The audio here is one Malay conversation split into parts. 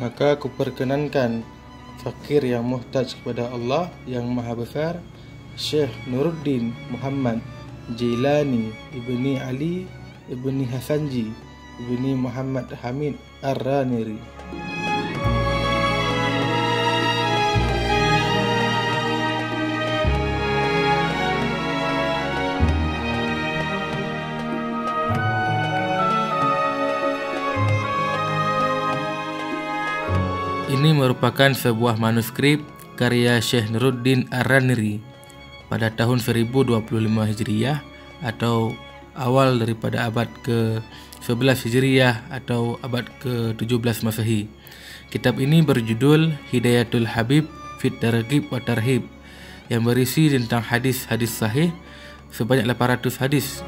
maka kuperkenankan fakir yang muhtaj kepada Allah yang Maha Besar, Syekh Nuruddin Muhammad Jailani ibni Ali ibni Hasanji ibni Muhammad Hamid Ar-Raniri. Ini merupakan sebuah manuskrip karya Syekh Nuruddin Ar-Raniri pada tahun 1025 Hijriah atau awal daripada abad ke-11 Hijriah atau abad ke-17 Masehi. Kitab ini berjudul Hidayatul Habib Fit Targhib wa Tarhib yang berisi tentang hadis-hadis sahih sebanyak 800 hadis.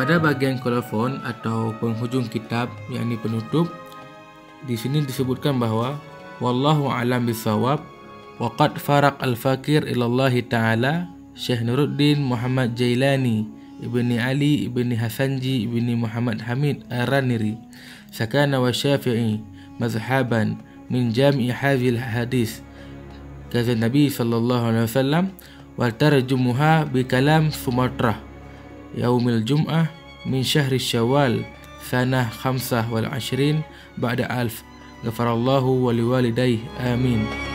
Pada bagian kolofon atau penghujung kitab, yakni penutup, di sini disebutkan bahwa wallahu a'lam bissawab wa qad faraq al-fakir ila Allah Ta'ala Syekh Nuruddin Muhammad Jailani ibni Ali ibni Hasanji ibni Muhammad Hamid Ar-Raniri sakana wa Syafi'i mazhaban min jami'i hadhil hadis kaza Nabi sallallahu alaihi wasallam wa tarjumuha bi kalam Sumatrah Yaumil Jum'ah min syahri Syawal sanah 25 ba'da alf. Ghafarallahu wa liwalidayhi. Amin.